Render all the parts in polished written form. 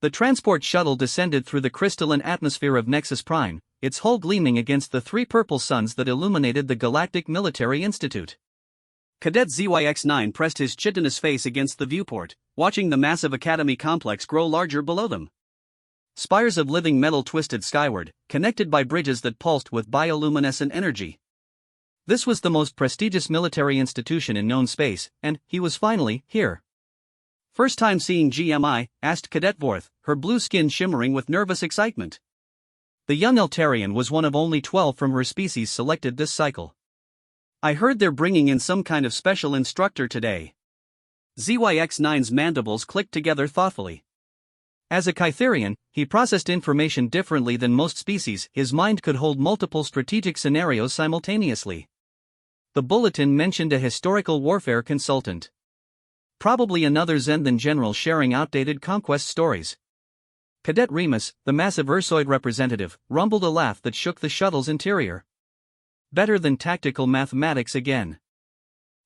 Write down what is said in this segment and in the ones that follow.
The transport shuttle descended through the crystalline atmosphere of Nexus Prime, its hull gleaming against the three purple suns that illuminated the Galactic Military Institute. Cadet ZYX-9 pressed his chitinous face against the viewport, watching the massive academy complex grow larger below them. Spires of living metal twisted skyward, connected by bridges that pulsed with bioluminescent energy. This was the most prestigious military institution in known space, and he was finally here. "First time seeing GMI?" asked Cadet Vorth, her blue skin shimmering with nervous excitement. The young Eltarian was one of only 12 from her species selected this cycle. "I heard they're bringing in some kind of special instructor today." ZYX-9's mandibles clicked together thoughtfully. As a Kytherian, he processed information differently than most species. His mind could hold multiple strategic scenarios simultaneously. The bulletin mentioned a historical warfare consultant. Probably another Zendan general sharing outdated conquest stories. Cadet Remus, the massive Ursoid representative, rumbled a laugh that shook the shuttle's interior. Better than tactical mathematics again.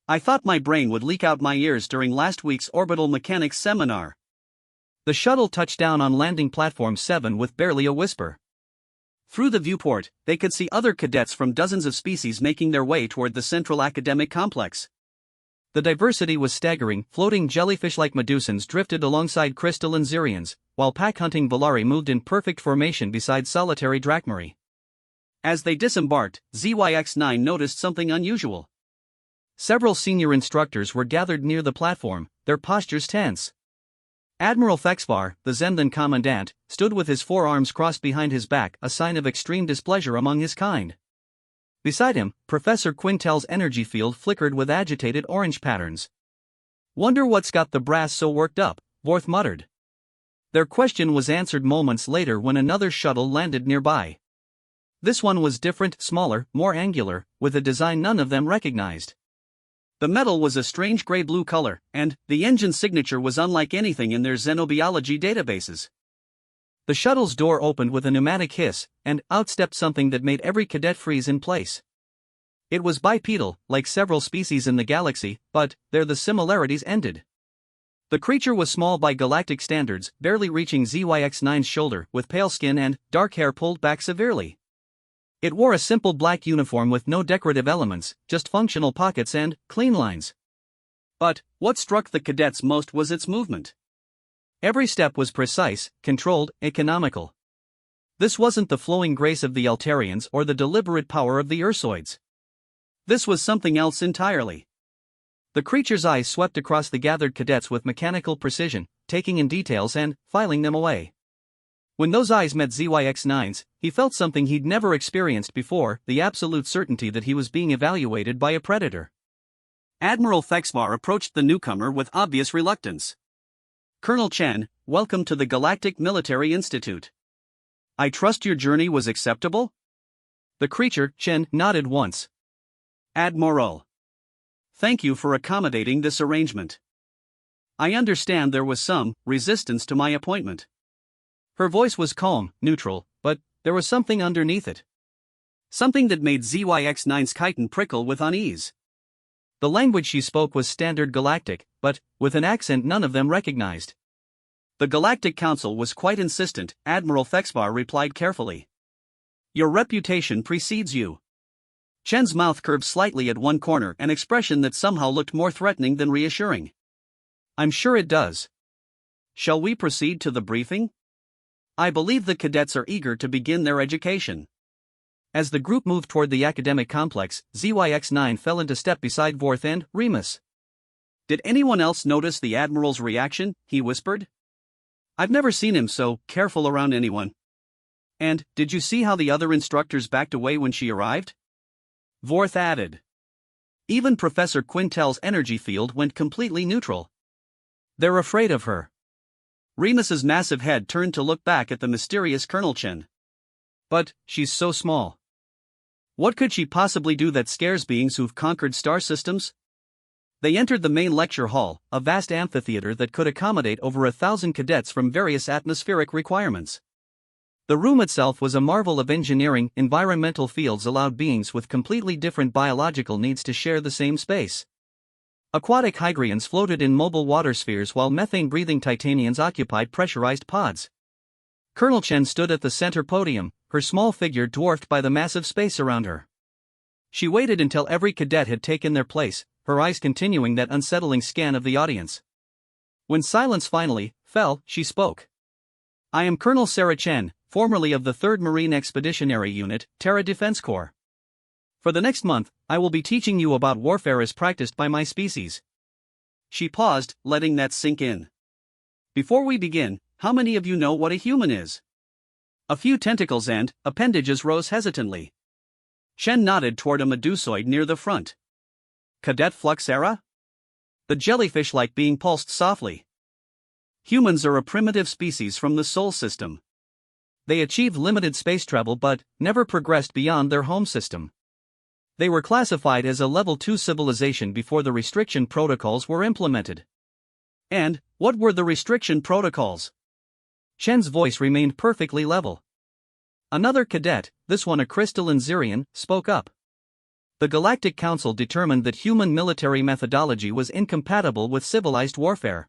"I thought my brain would leak out my ears during last week's orbital mechanics seminar." The shuttle touched down on landing platform 7 with barely a whisper. Through the viewport, they could see other cadets from dozens of species making their way toward the central academic complex. The diversity was staggering. Floating jellyfish-like Medusans drifted alongside crystalline Zirians, while pack-hunting Volari moved in perfect formation beside solitary Drachmari. As they disembarked, ZYX-9 noticed something unusual. Several senior instructors were gathered near the platform, their postures tense. Admiral Fexvar, the Zendan commandant, stood with his forearms crossed behind his back, a sign of extreme displeasure among his kind. Beside him, Professor Quintel's energy field flickered with agitated orange patterns. "Wonder what's got the brass so worked up," Vorth muttered. Their question was answered moments later when another shuttle landed nearby. This one was different, smaller, more angular, with a design none of them recognized. The metal was a strange gray-blue color, and the engine signature was unlike anything in their xenobiology databases. The shuttle's door opened with a pneumatic hiss, and out stepped something that made every cadet freeze in place. It was bipedal, like several species in the galaxy, but there the similarities ended. The creature was small by galactic standards, barely reaching ZYX-9's shoulder, with pale skin and dark hair pulled back severely. It wore a simple black uniform with no decorative elements, just functional pockets and clean lines. But what struck the cadets most was its movement. Every step was precise, controlled, economical. This wasn't the flowing grace of the Eltarians or the deliberate power of the Ursoids. This was something else entirely. The creature's eyes swept across the gathered cadets with mechanical precision, taking in details and filing them away. When those eyes met ZYX-9's, he felt something he'd never experienced before, the absolute certainty that he was being evaluated by a predator. Admiral Fexvar approached the newcomer with obvious reluctance. "Colonel Chen, welcome to the Galactic Military Institute. I trust your journey was acceptable?" The creature, Chen, nodded once. "Admiral. Thank you for accommodating this arrangement. I understand there was some resistance to my appointment." Her voice was calm, neutral, but there was something underneath it. Something that made ZYX-9's chitin prickle with unease. The language she spoke was standard galactic, but with an accent none of them recognized. "The Galactic Council was quite insistent," Admiral Fexvar replied carefully. "Your reputation precedes you." Chen's mouth curved slightly at one corner, an expression that somehow looked more threatening than reassuring. "I'm sure it does. Shall we proceed to the briefing? I believe the cadets are eager to begin their education." As the group moved toward the academic complex, ZYX-9 fell into step beside Vorth and Remus. "Did anyone else notice the Admiral's reaction?" he whispered. "I've never seen him so careful around anyone." "And did you see how the other instructors backed away when she arrived?" Vorth added. Even Professor Quintel's energy field went completely neutral. "They're afraid of her." Remus's massive head turned to look back at the mysterious Colonel Chen. "But she's so small. What could she possibly do that scares beings who've conquered star systems?" They entered the main lecture hall, a vast amphitheater that could accommodate over 1,000 cadets from various atmospheric requirements. The room itself was a marvel of engineering. Environmental fields allowed beings with completely different biological needs to share the same space. Aquatic hygrians floated in mobile water spheres while methane-breathing titanians occupied pressurized pods. Colonel Chen stood at the center podium, her small figure dwarfed by the massive space around her. She waited until every cadet had taken their place, her eyes continuing that unsettling scan of the audience. When silence finally fell, she spoke. "I am Colonel Sarah Chen, formerly of the 3rd Marine Expeditionary Unit, Terra Defense Corps. For the next month, I will be teaching you about warfare as practiced by my species." She paused, letting that sink in. "Before we begin, how many of you know what a human is?" A few tentacles and appendages rose hesitantly. Chen nodded toward a medusoid near the front. "Cadet Fluxera?" The jellyfish-like being pulsed softly. "Humans are a primitive species from the Sol system. They achieved limited space travel but never progressed beyond their home system. They were classified as a Level 2 civilization before the restriction protocols were implemented." "And what were the restriction protocols?" Chen's voice remained perfectly level. Another cadet, this one a crystalline Xerian, spoke up. "The Galactic Council determined that human military methodology was incompatible with civilized warfare.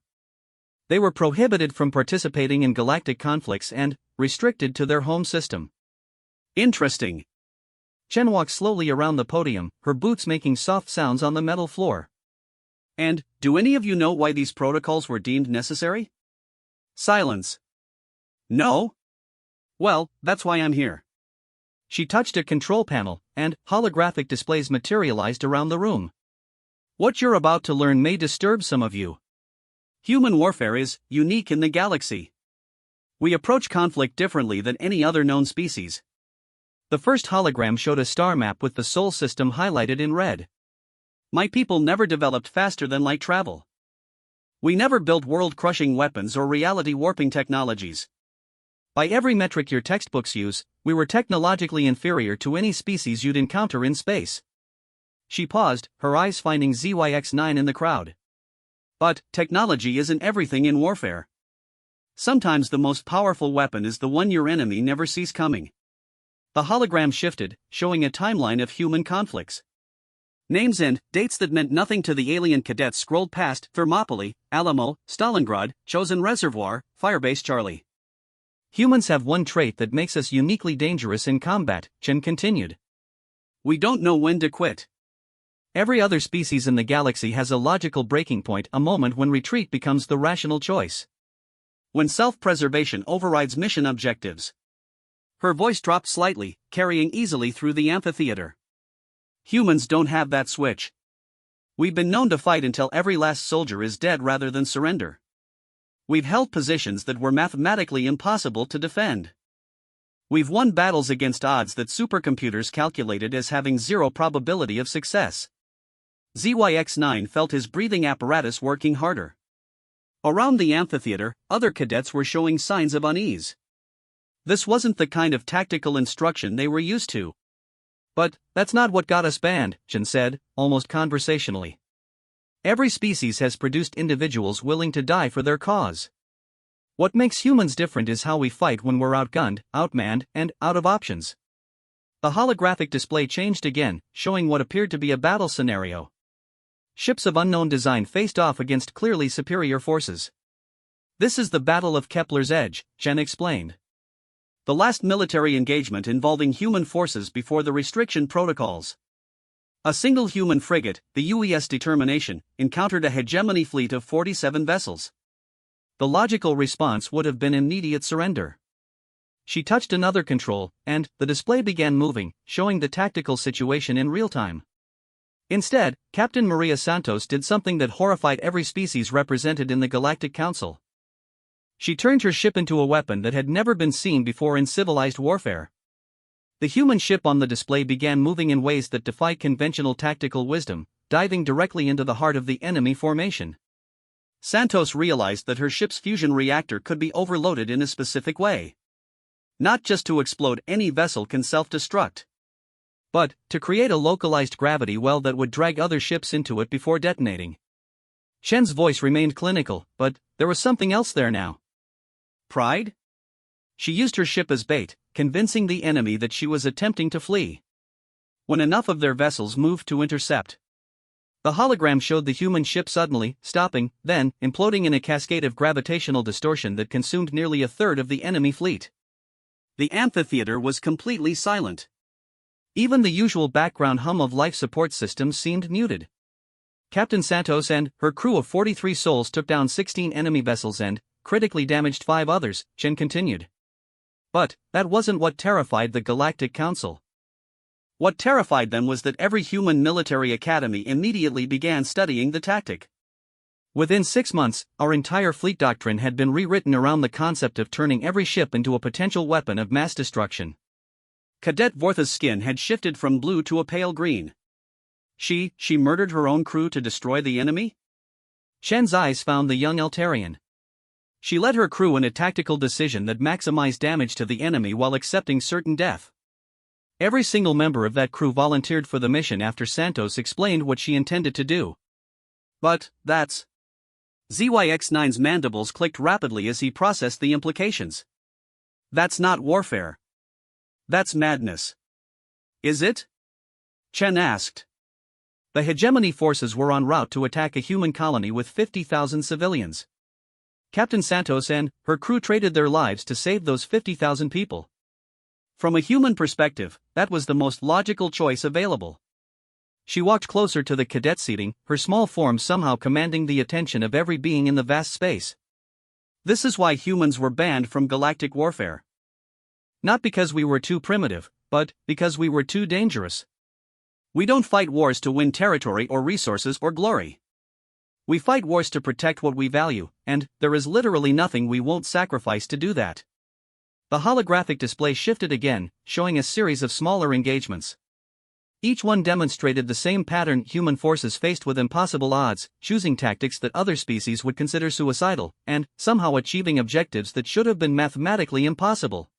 They were prohibited from participating in galactic conflicts and restricted to their home system." "Interesting." Chen walked slowly around the podium, her boots making soft sounds on the metal floor. "And do any of you know why these protocols were deemed necessary?" Silence. "No? Well, that's why I'm here." She touched a control panel, and holographic displays materialized around the room. "What you're about to learn may disturb some of you. Human warfare is unique in the galaxy. We approach conflict differently than any other known species." The first hologram showed a star map with the Sol system highlighted in red. "My people never developed faster than light travel. We never built world-crushing weapons or reality-warping technologies. By every metric your textbooks use, we were technologically inferior to any species you'd encounter in space." She paused, her eyes finding ZYX9 in the crowd. "But technology isn't everything in warfare. Sometimes the most powerful weapon is the one your enemy never sees coming." The hologram shifted, showing a timeline of human conflicts. Names and dates that meant nothing to the alien cadets scrolled past: Thermopylae, Alamo, Stalingrad, Chosen Reservoir, Firebase Charlie. "Humans have one trait that makes us uniquely dangerous in combat," Chen continued. "We don't know when to quit. Every other species in the galaxy has a logical breaking point, a moment when retreat becomes the rational choice. When self-preservation overrides mission objectives." Her voice dropped slightly, carrying easily through the amphitheater. "Humans don't have that switch. We've been known to fight until every last soldier is dead rather than surrender. We've held positions that were mathematically impossible to defend. We've won battles against odds that supercomputers calculated as having zero probability of success." ZYX9 felt his breathing apparatus working harder. Around the amphitheater, other cadets were showing signs of unease. This wasn't the kind of tactical instruction they were used to. "But that's not what got us banned," Chen said, almost conversationally. "Every species has produced individuals willing to die for their cause. What makes humans different is how we fight when we're outgunned, outmanned, and out of options." The holographic display changed again, showing what appeared to be a battle scenario. Ships of unknown design faced off against clearly superior forces. "This is the Battle of Kepler's Edge," Chen explained. "The last military engagement involving human forces before the restriction protocols. A single human frigate, the UES Determination, encountered a hegemony fleet of 47 vessels. The logical response would have been immediate surrender." She touched another control, and the display began moving, showing the tactical situation in real time. Instead, Captain Maria Santos did something that horrified every species represented in the Galactic Council. She turned her ship into a weapon that had never been seen before in civilized warfare. The human ship on the display began moving in ways that defied conventional tactical wisdom, diving directly into the heart of the enemy formation. Santos realized that her ship's fusion reactor could be overloaded in a specific way. Not just to explode, any vessel can self-destruct, but to create a localized gravity well that would drag other ships into it before detonating. Chen's voice remained clinical, but there was something else there now. Pride? She used her ship as bait, convincing the enemy that she was attempting to flee. When enough of their vessels moved to intercept, The hologram showed the human ship suddenly stopping, then imploding in a cascade of gravitational distortion that consumed nearly a third of the enemy fleet. The amphitheater was completely silent. Even the usual background hum of life support systems seemed muted. Captain Santos and her crew of 43 souls took down 16 enemy vessels and critically damaged 5 others, Chen continued. But that wasn't what terrified the Galactic Council. What terrified them was that every human military academy immediately began studying the tactic. Within 6 months, our entire fleet doctrine had been rewritten around the concept of turning every ship into a potential weapon of mass destruction. Cadet Vortha's skin had shifted from blue to a pale green. She murdered her own crew to destroy the enemy? Shen's eyes found the young Eltarian. She led her crew in a tactical decision that maximized damage to the enemy while accepting certain death. Every single member of that crew volunteered for the mission after Santos explained what she intended to do. But that's... ZYX9's mandibles clicked rapidly as he processed the implications. That's not warfare. That's madness. Is it? Chen asked. The hegemony forces were en route to attack a human colony with 50,000 civilians. Captain Santos and her crew traded their lives to save those 50,000 people. From a human perspective, that was the most logical choice available. She walked closer to the cadet seating, her small form somehow commanding the attention of every being in the vast space. This is why humans were banned from galactic warfare. Not because we were too primitive, but because we were too dangerous. We don't fight wars to win territory or resources or glory. We fight wars to protect what we value, and there is literally nothing we won't sacrifice to do that. The holographic display shifted again, showing a series of smaller engagements. Each one demonstrated the same pattern: human forces faced with impossible odds, choosing tactics that other species would consider suicidal, and somehow achieving objectives that should have been mathematically impossible.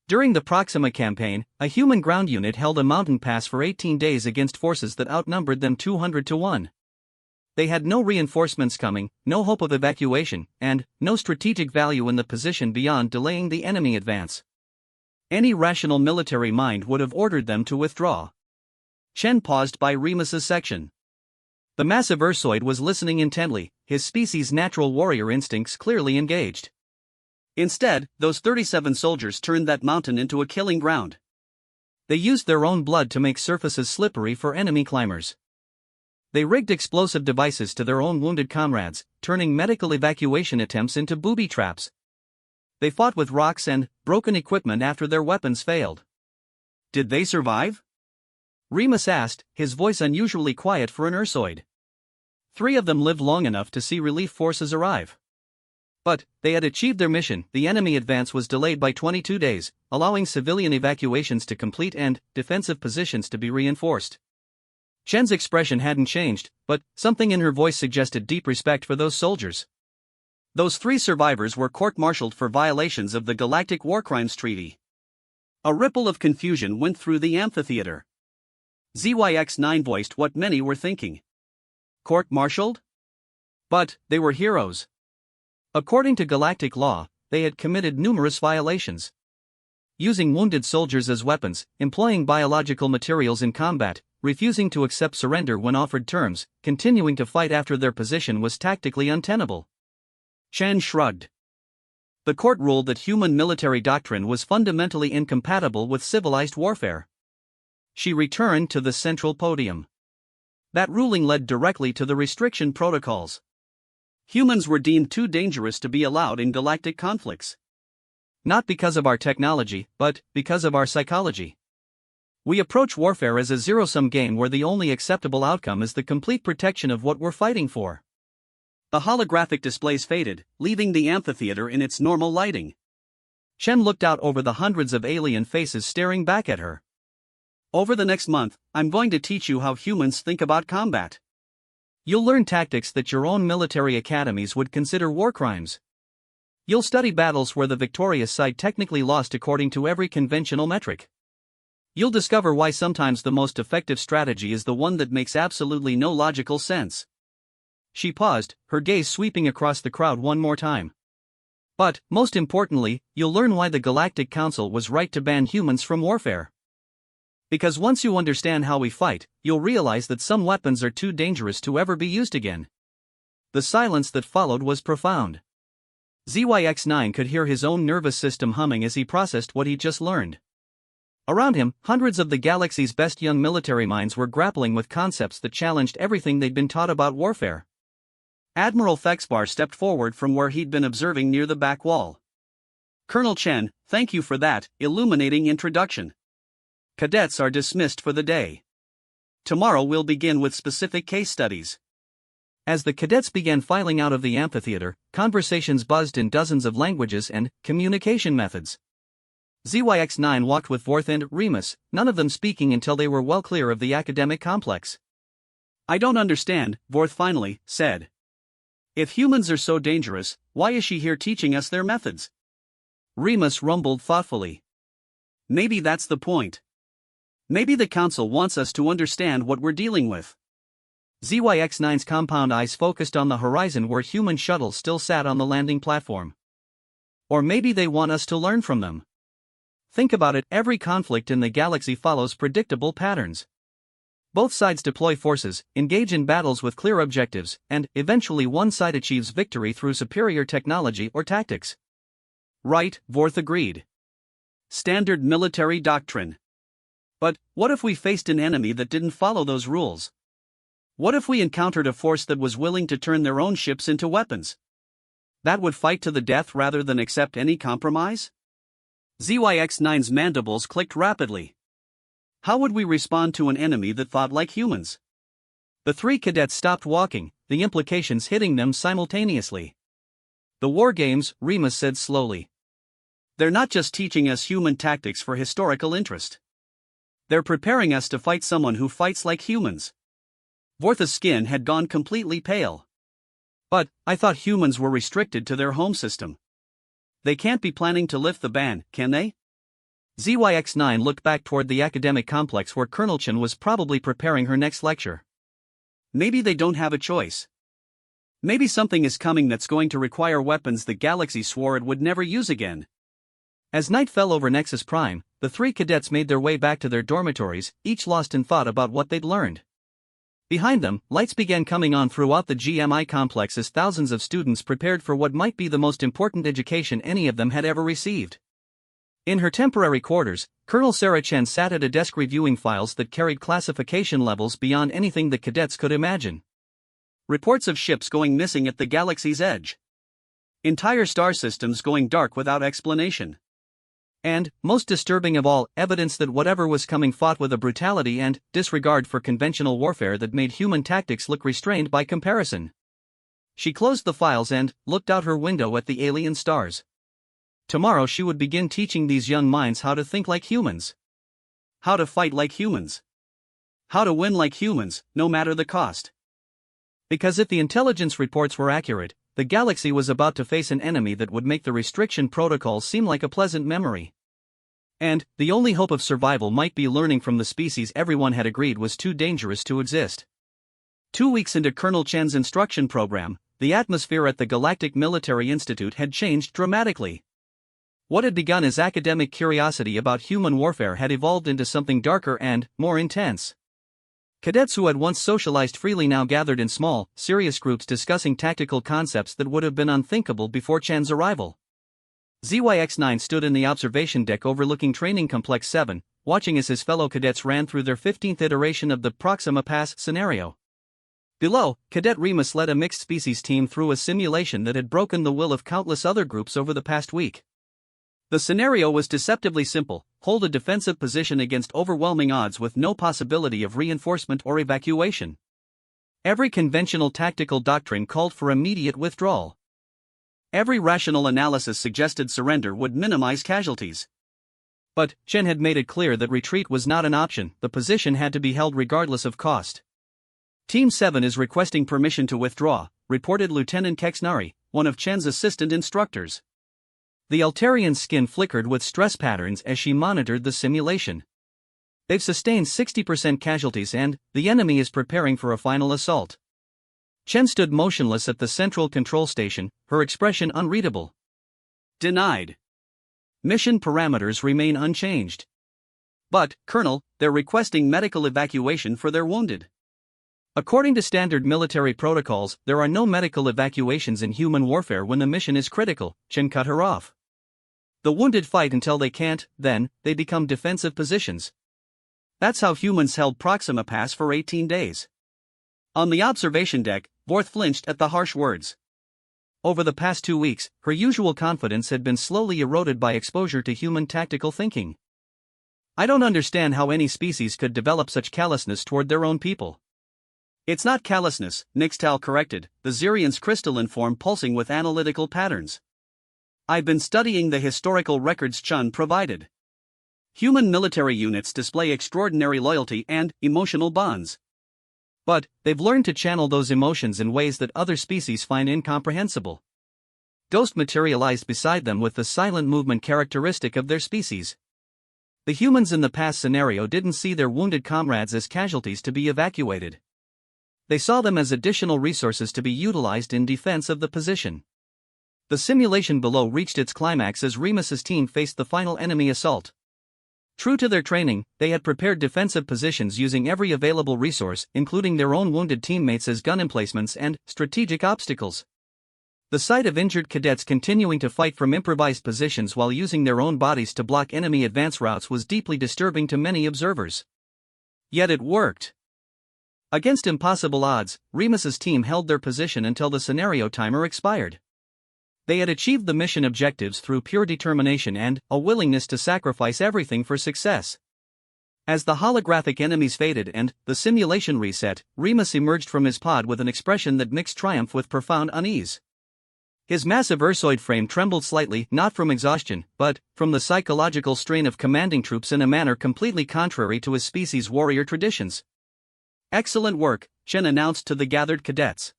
During the Proxima campaign, a human ground unit held a mountain pass for 18 days against forces that outnumbered them 200 to 1. They had no reinforcements coming, no hope of evacuation, and no strategic value in the position beyond delaying the enemy advance. Any rational military mind would have ordered them to withdraw. Chen paused by Remus's section. The massive Ursoid was listening intently, his species' natural warrior instincts clearly engaged. Instead, those 37 soldiers turned that mountain into a killing ground. They used their own blood to make surfaces slippery for enemy climbers. They rigged explosive devices to their own wounded comrades, turning medical evacuation attempts into booby traps. They fought with rocks and broken equipment after their weapons failed. Did they survive? Remus asked, his voice unusually quiet for an Ursoid. 3 of them lived long enough to see relief forces arrive. But they had achieved their mission. The enemy advance was delayed by 22 days, allowing civilian evacuations to complete and defensive positions to be reinforced. Chen's expression hadn't changed, but something in her voice suggested deep respect for those soldiers. Those 3 survivors were court-martialed for violations of the Galactic War Crimes Treaty. A ripple of confusion went through the amphitheater. ZYX9 voiced what many were thinking. Court-martialed? But they were heroes. According to galactic law, they had committed numerous violations. Using wounded soldiers as weapons, employing biological materials in combat, refusing to accept surrender when offered terms, continuing to fight after their position was tactically untenable. Chen shrugged. The court ruled that human military doctrine was fundamentally incompatible with civilized warfare. She returned to the central podium. That ruling led directly to the restriction protocols. Humans were deemed too dangerous to be allowed in galactic conflicts. Not because of our technology, but because of our psychology. We approach warfare as a zero-sum game where the only acceptable outcome is the complete protection of what we're fighting for. The holographic displays faded, leaving the amphitheater in its normal lighting. Chen looked out over the hundreds of alien faces staring back at her. Over the next month, I'm going to teach you how humans think about combat. You'll learn tactics that your own military academies would consider war crimes. You'll study battles where the victorious side technically lost according to every conventional metric. You'll discover why sometimes the most effective strategy is the one that makes absolutely no logical sense. She paused, her gaze sweeping across the crowd one more time. But, most importantly, you'll learn why the Galactic Council was right to ban humans from warfare. Because once you understand how we fight, you'll realize that some weapons are too dangerous to ever be used again. The silence that followed was profound. ZYX9 could hear his own nervous system humming as he processed what he'd just learned. Around him, hundreds of the galaxy's best young military minds were grappling with concepts that challenged everything they'd been taught about warfare. Admiral Fexbar stepped forward from where he'd been observing near the back wall. "Colonel Chen, thank you for that illuminating introduction. Cadets are dismissed for the day. Tomorrow we'll begin with specific case studies." As the cadets began filing out of the amphitheater, conversations buzzed in dozens of languages and communication methods. ZYX9 walked with Vorth and Remus, none of them speaking until they were well clear of the academic complex. "I don't understand," Vorth finally said. "If humans are so dangerous, why is she here teaching us their methods?" Remus rumbled thoughtfully. "Maybe that's the point. Maybe the council wants us to understand what we're dealing with." ZYX9's compound eyes focused on the horizon where human shuttles still sat on the landing platform. Or maybe they want us to learn from them. Think about it, every conflict in the galaxy follows predictable patterns. Both sides deploy forces, engage in battles with clear objectives, and eventually one side achieves victory through superior technology or tactics. "Right," Vorth agreed. "Standard military doctrine. But what if we faced an enemy that didn't follow those rules? What if we encountered a force that was willing to turn their own ships into weapons? That would fight to the death rather than accept any compromise?" ZYX9's mandibles clicked rapidly. How would we respond to an enemy that thought like humans? The three cadets stopped walking, the implications hitting them simultaneously. "The war games," Remus said slowly. "They're not just teaching us human tactics for historical interest. They're preparing us to fight someone who fights like humans." Vorth's skin had gone completely pale. "But I thought humans were restricted to their home system. They can't be planning to lift the ban, can they?" ZYX9 looked back toward the academic complex where Colonel Chen was probably preparing her next lecture. "Maybe they don't have a choice. Maybe something is coming that's going to require weapons the galaxy swore it would never use again." As night fell over Nexus Prime, the three cadets made their way back to their dormitories, each lost in thought about what they'd learned. Behind them, lights began coming on throughout the GMI complex as thousands of students prepared for what might be the most important education any of them had ever received. In her temporary quarters, Colonel Sarah Chen sat at a desk reviewing files that carried classification levels beyond anything the cadets could imagine. Reports of ships going missing at the galaxy's edge. Entire star systems going dark without explanation. And, most disturbing of all, evidence that whatever was coming fought with a brutality and disregard for conventional warfare that made human tactics look restrained by comparison. She closed the files and looked out her window at the alien stars. Tomorrow she would begin teaching these young minds how to think like humans. How to fight like humans. How to win like humans, no matter the cost. Because if the intelligence reports were accurate, the galaxy was about to face an enemy that would make the restriction protocol seem like a pleasant memory. And the only hope of survival might be learning from the species everyone had agreed was too dangerous to exist. 2 weeks into Colonel Chen's instruction program, the atmosphere at the Galactic Military Institute had changed dramatically. What had begun as academic curiosity about human warfare had evolved into something darker and more intense. Cadets who had once socialized freely now gathered in small, serious groups discussing tactical concepts that would have been unthinkable before Chen's arrival. ZYX9 stood in the observation deck overlooking Training Complex 7, watching as his fellow cadets ran through their 15th iteration of the Proxima Pass scenario. Below, Cadet Remus led a mixed-species team through a simulation that had broken the will of countless other groups over the past week. The scenario was deceptively simple: hold a defensive position against overwhelming odds with no possibility of reinforcement or evacuation. Every conventional tactical doctrine called for immediate withdrawal. Every rational analysis suggested surrender would minimize casualties. But Chen had made it clear that retreat was not an option, the position had to be held regardless of cost. Team 7 is requesting permission to withdraw, reported Lieutenant Kexnari, one of Chen's assistant instructors. The Altarian's skin flickered with stress patterns as she monitored the simulation. They've sustained 60% casualties and the enemy is preparing for a final assault. Chen stood motionless at the central control station, her expression unreadable. Denied. Mission parameters remain unchanged. But, Colonel, they're requesting medical evacuation for their wounded. According to standard military protocols, there are no medical evacuations in human warfare when the mission is critical, Chen cut her off. The wounded fight until they can't, then, they become defensive positions. That's how humans held Proxima Pass for 18 days. On the observation deck, Vorth flinched at the harsh words. Over the past 2 weeks, her usual confidence had been slowly eroded by exposure to human tactical thinking. I don't understand how any species could develop such callousness toward their own people. It's not callousness, Nixtal corrected, the Zirian's crystalline form pulsing with analytical patterns. I've been studying the historical records Chun provided. Human military units display extraordinary loyalty and emotional bonds. But they've learned to channel those emotions in ways that other species find incomprehensible. Ghost materialized beside them with the silent movement characteristic of their species. The humans in the past scenario didn't see their wounded comrades as casualties to be evacuated. They saw them as additional resources to be utilized in defense of the position. The simulation below reached its climax as Remus's team faced the final enemy assault. True to their training, they had prepared defensive positions using every available resource, including their own wounded teammates as gun emplacements and strategic obstacles. The sight of injured cadets continuing to fight from improvised positions while using their own bodies to block enemy advance routes was deeply disturbing to many observers. Yet it worked. Against impossible odds, Remus's team held their position until the scenario timer expired. They had achieved the mission objectives through pure determination and a willingness to sacrifice everything for success. As the holographic enemies faded and the simulation reset, Remus emerged from his pod with an expression that mixed triumph with profound unease. His massive Ursoid frame trembled slightly, not from exhaustion, but from the psychological strain of commanding troops in a manner completely contrary to his species' warrior traditions. Excellent work, Chen announced to the gathered cadets.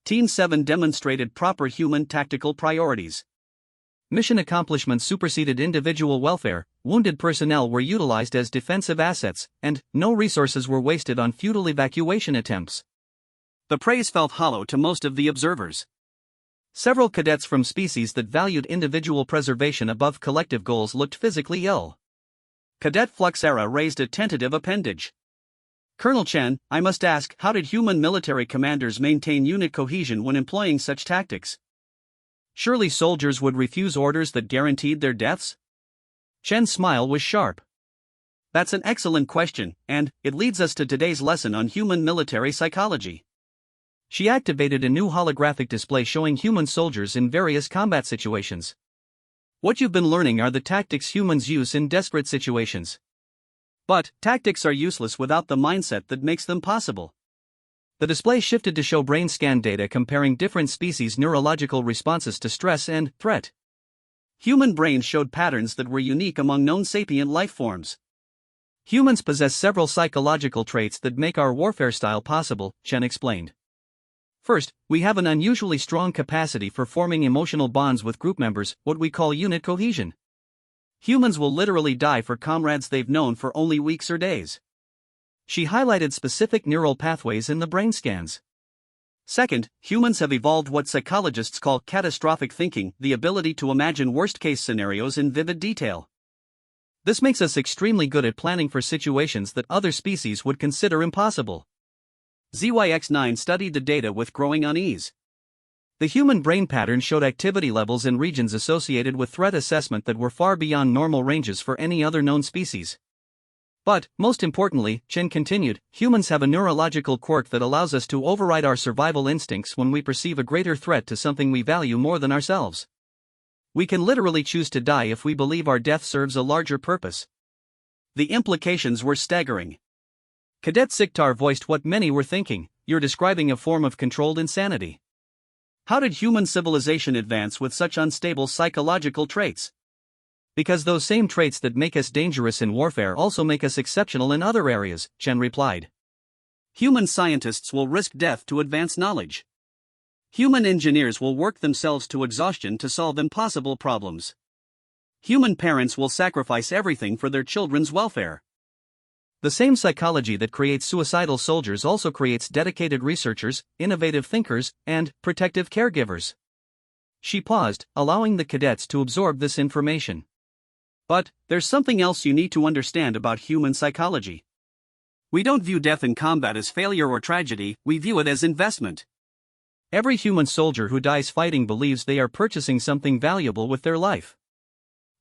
Team 7 demonstrated proper human tactical priorities. Mission accomplishments superseded individual welfare, wounded personnel were utilized as defensive assets, and no resources were wasted on futile evacuation attempts. The praise felt hollow to most of the observers. Several cadets from species that valued individual preservation above collective goals looked physically ill. Cadet Fluxera raised a tentative appendage. Colonel Chen, I must ask, how did human military commanders maintain unit cohesion when employing such tactics? Surely soldiers would refuse orders that guaranteed their deaths? Chen's smile was sharp. That's an excellent question, and it leads us to today's lesson on human military psychology. She activated a new holographic display showing human soldiers in various combat situations. What you've been learning are the tactics humans use in desperate situations. But tactics are useless without the mindset that makes them possible. The display shifted to show brain scan data comparing different species' neurological responses to stress and threat. Human brains showed patterns that were unique among known sapient life forms. Humans possess several psychological traits that make our warfare style possible, Chen explained. First, we have an unusually strong capacity for forming emotional bonds with group members, what we call unit cohesion. Humans will literally die for comrades they've known for only weeks or days. She highlighted specific neural pathways in the brain scans. Second, humans have evolved what psychologists call catastrophic thinking, the ability to imagine worst-case scenarios in vivid detail. This makes us extremely good at planning for situations that other species would consider impossible. ZYX9 studied the data with growing unease. The human brain pattern showed activity levels in regions associated with threat assessment that were far beyond normal ranges for any other known species. But, most importantly, Chen continued, humans have a neurological quirk that allows us to override our survival instincts when we perceive a greater threat to something we value more than ourselves. We can literally choose to die if we believe our death serves a larger purpose. The implications were staggering. Cadet Siktar voiced what many were thinking, you're describing a form of controlled insanity. How did human civilization advance with such unstable psychological traits? Because those same traits that make us dangerous in warfare also make us exceptional in other areas, Chen replied. Human scientists will risk death to advance knowledge. Human engineers will work themselves to exhaustion to solve impossible problems. Human parents will sacrifice everything for their children's welfare. The same psychology that creates suicidal soldiers also creates dedicated researchers, innovative thinkers, and protective caregivers. She paused, allowing the cadets to absorb this information. But, there's something else you need to understand about human psychology. We don't view death in combat as failure or tragedy, we view it as investment. Every human soldier who dies fighting believes they are purchasing something valuable with their life.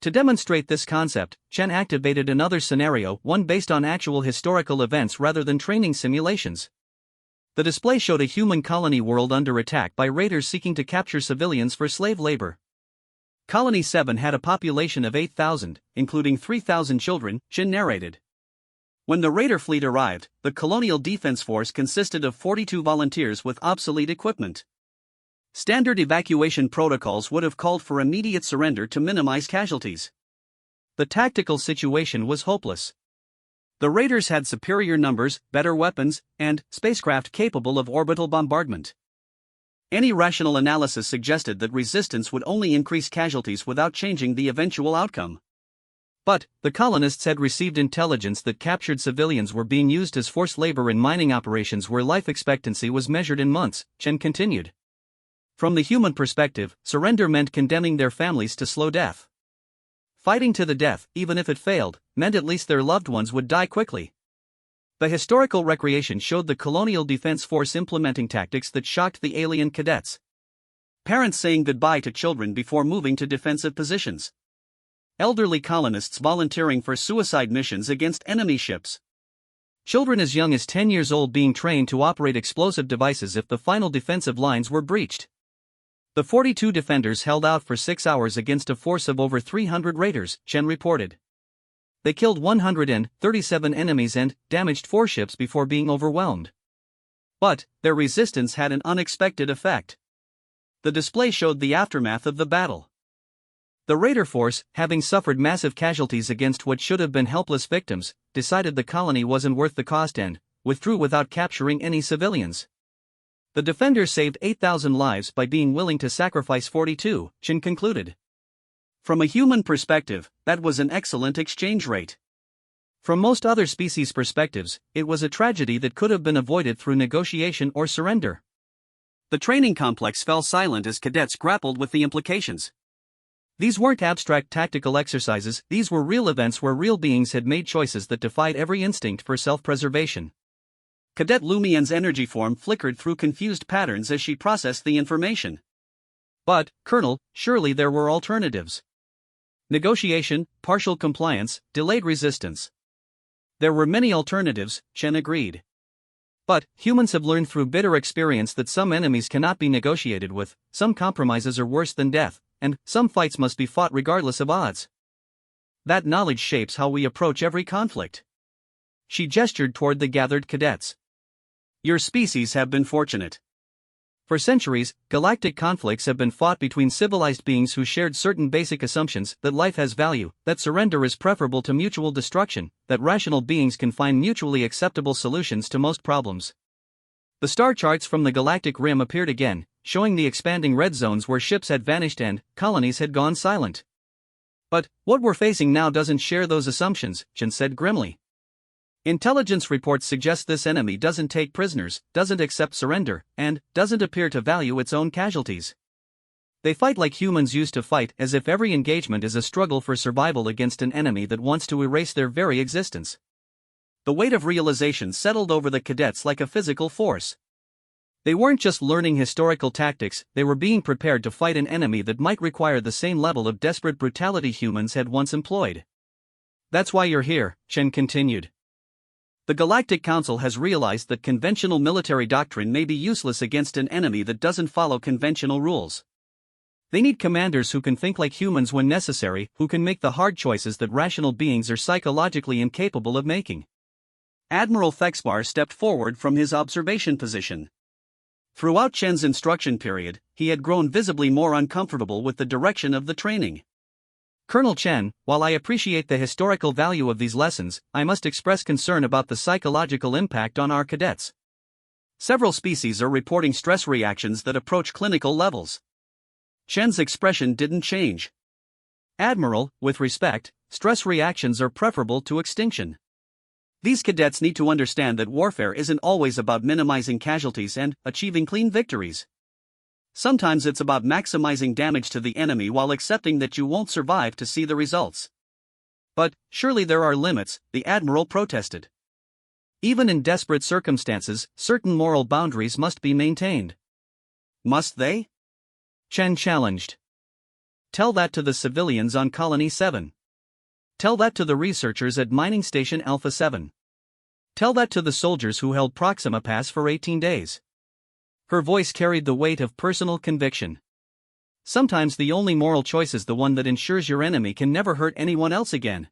To demonstrate this concept, Chen activated another scenario, one based on actual historical events rather than training simulations. The display showed a human colony world under attack by raiders seeking to capture civilians for slave labor. Colony 7 had a population of 8,000, including 3,000 children, Chen narrated. When the raider fleet arrived, the Colonial Defense Force consisted of 42 volunteers with obsolete equipment. Standard evacuation protocols would have called for immediate surrender to minimize casualties. The tactical situation was hopeless. The raiders had superior numbers, better weapons, and spacecraft capable of orbital bombardment. Any rational analysis suggested that resistance would only increase casualties without changing the eventual outcome. But, the colonists had received intelligence that captured civilians were being used as forced labor in mining operations where life expectancy was measured in months, Chen continued. From the human perspective, surrender meant condemning their families to slow death. Fighting to the death, even if it failed, meant at least their loved ones would die quickly. The historical recreation showed the Colonial Defense Force implementing tactics that shocked the alien cadets. Parents saying goodbye to children before moving to defensive positions. Elderly colonists volunteering for suicide missions against enemy ships. Children as young as 10 years old being trained to operate explosive devices if the final defensive lines were breached. The 42 defenders held out for 6 hours against a force of over 300 raiders, Chen reported. They killed 137 enemies and damaged 4 ships before being overwhelmed. But, their resistance had an unexpected effect. The display showed the aftermath of the battle. The raider force, having suffered massive casualties against what should have been helpless victims, decided the colony wasn't worth the cost and withdrew without capturing any civilians. The defenders saved 8,000 lives by being willing to sacrifice 42, Chen concluded. From a human perspective, that was an excellent exchange rate. From most other species' perspectives, it was a tragedy that could have been avoided through negotiation or surrender. The training complex fell silent as cadets grappled with the implications. These weren't abstract tactical exercises, these were real events where real beings had made choices that defied every instinct for self-preservation. Cadet Lumien's energy form flickered through confused patterns as she processed the information. But, Colonel, surely there were alternatives. Negotiation, partial compliance, delayed resistance. There were many alternatives, Chen agreed. But, humans have learned through bitter experience that some enemies cannot be negotiated with, some compromises are worse than death, and some fights must be fought regardless of odds. That knowledge shapes how we approach every conflict. She gestured toward the gathered cadets. Your species have been fortunate. For centuries, galactic conflicts have been fought between civilized beings who shared certain basic assumptions that life has value, that surrender is preferable to mutual destruction, that rational beings can find mutually acceptable solutions to most problems. The star charts from the galactic rim appeared again, showing the expanding red zones where ships had vanished and colonies had gone silent. But, what we're facing now doesn't share those assumptions, Chen said grimly. Intelligence reports suggest this enemy doesn't take prisoners, doesn't accept surrender, and doesn't appear to value its own casualties. They fight like humans used to fight, as if every engagement is a struggle for survival against an enemy that wants to erase their very existence. The weight of realization settled over the cadets like a physical force. They weren't just learning historical tactics, they were being prepared to fight an enemy that might require the same level of desperate brutality humans had once employed. That's why you're here, Chen continued. The Galactic Council has realized that conventional military doctrine may be useless against an enemy that doesn't follow conventional rules. They need commanders who can think like humans when necessary, who can make the hard choices that rational beings are psychologically incapable of making. Admiral Thexbar stepped forward from his observation position. Throughout Chen's instruction period, he had grown visibly more uncomfortable with the direction of the training. Colonel Chen, while I appreciate the historical value of these lessons, I must express concern about the psychological impact on our cadets. Several species are reporting stress reactions that approach clinical levels. Chen's expression didn't change. Admiral, with respect, stress reactions are preferable to extinction. These cadets need to understand that warfare isn't always about minimizing casualties and achieving clean victories. Sometimes it's about maximizing damage to the enemy while accepting that you won't survive to see the results. But, surely there are limits, the Admiral protested. Even in desperate circumstances, certain moral boundaries must be maintained. Must they? Chen challenged. Tell that to the civilians on Colony 7. Tell that to the researchers at Mining Station Alpha 7. Tell that to the soldiers who held Proxima Pass for 18 days. Her voice carried the weight of personal conviction. Sometimes the only moral choice is the one that ensures your enemy can never hurt anyone else again.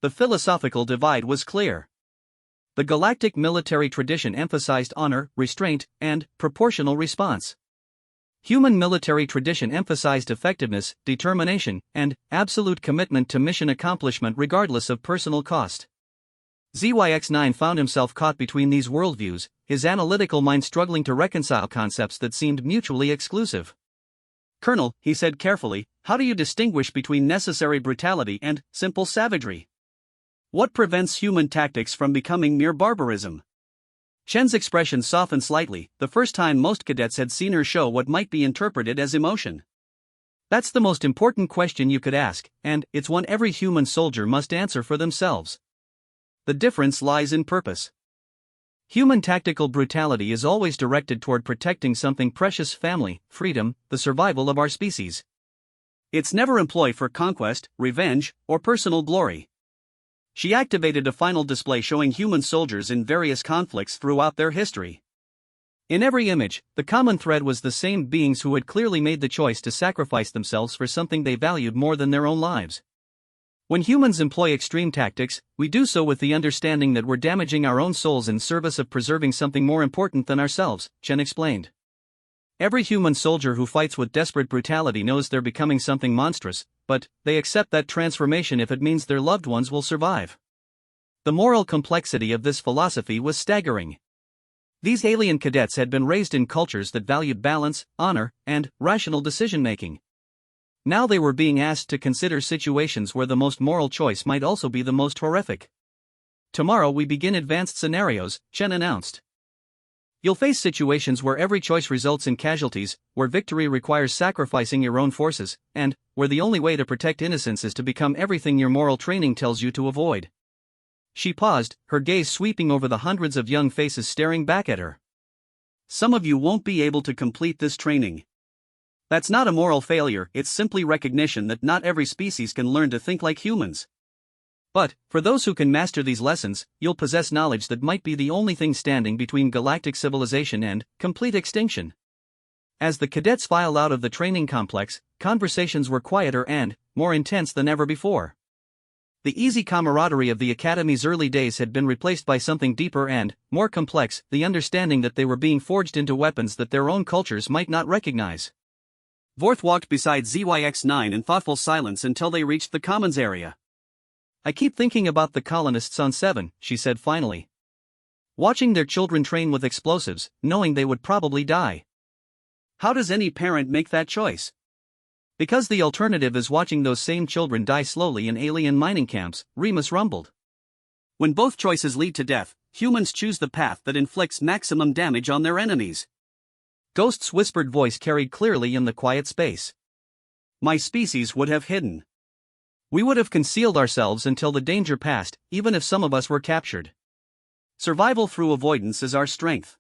The philosophical divide was clear. The galactic military tradition emphasized honor, restraint, and proportional response. Human military tradition emphasized effectiveness, determination, and absolute commitment to mission accomplishment regardless of personal cost. ZYX9 found himself caught between these worldviews, his analytical mind struggling to reconcile concepts that seemed mutually exclusive. Colonel, he said carefully, how do you distinguish between necessary brutality and simple savagery? What prevents human tactics from becoming mere barbarism? Chen's expression softened slightly, the first time most cadets had seen her show what might be interpreted as emotion. That's the most important question you could ask, and it's one every human soldier must answer for themselves. The difference lies in purpose. Human tactical brutality is always directed toward protecting something precious: family, freedom, the survival of our species. It's never employed for conquest, revenge, or personal glory. She activated a final display showing human soldiers in various conflicts throughout their history. In every image, the common thread was the same beings who had clearly made the choice to sacrifice themselves for something they valued more than their own lives. When humans employ extreme tactics, we do so with the understanding that we're damaging our own souls in service of preserving something more important than ourselves, Chen explained. Every human soldier who fights with desperate brutality knows they're becoming something monstrous, but they accept that transformation if it means their loved ones will survive. The moral complexity of this philosophy was staggering. These alien cadets had been raised in cultures that valued balance, honor, and rational decision-making. Now they were being asked to consider situations where the most moral choice might also be the most horrific. Tomorrow we begin advanced scenarios, Chen announced. You'll face situations where every choice results in casualties, where victory requires sacrificing your own forces, and where the only way to protect innocence is to become everything your moral training tells you to avoid. She paused, her gaze sweeping over the hundreds of young faces staring back at her. Some of you won't be able to complete this training. That's not a moral failure, it's simply recognition that not every species can learn to think like humans. But, for those who can master these lessons, you'll possess knowledge that might be the only thing standing between galactic civilization and complete extinction. As the cadets filed out of the training complex, conversations were quieter and more intense than ever before. The easy camaraderie of the Academy's early days had been replaced by something deeper and more complex, the understanding that they were being forged into weapons that their own cultures might not recognize. Vorth walked beside ZYX9 in thoughtful silence until they reached the commons area. I keep thinking about the colonists on 7, she said finally. Watching their children train with explosives, knowing they would probably die. How does any parent make that choice? Because the alternative is watching those same children die slowly in alien mining camps, Remus rumbled. When both choices lead to death, humans choose the path that inflicts maximum damage on their enemies. Ghost's whispered voice carried clearly in the quiet space. My species would have hidden. We would have concealed ourselves until the danger passed, even if some of us were captured. Survival through avoidance is our strength.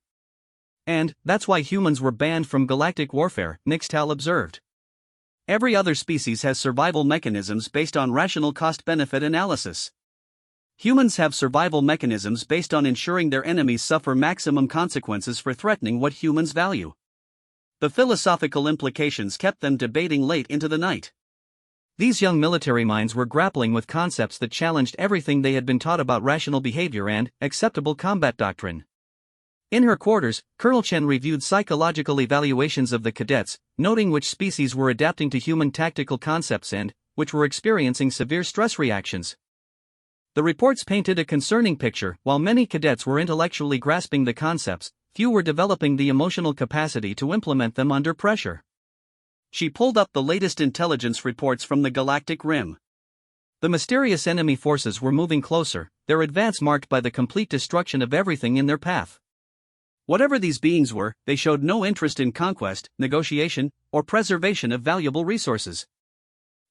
And that's why humans were banned from galactic warfare, Nixtal observed. Every other species has survival mechanisms based on rational cost-benefit analysis. Humans have survival mechanisms based on ensuring their enemies suffer maximum consequences for threatening what humans value. The philosophical implications kept them debating late into the night. These young military minds were grappling with concepts that challenged everything they had been taught about rational behavior and acceptable combat doctrine. In her quarters, Colonel Chen reviewed psychological evaluations of the cadets, noting which species were adapting to human tactical concepts and which were experiencing severe stress reactions. The reports painted a concerning picture. While many cadets were intellectually grasping the concepts, few were developing the emotional capacity to implement them under pressure. She pulled up the latest intelligence reports from the Galactic Rim. The mysterious enemy forces were moving closer, their advance marked by the complete destruction of everything in their path. Whatever these beings were, they showed no interest in conquest, negotiation, or preservation of valuable resources.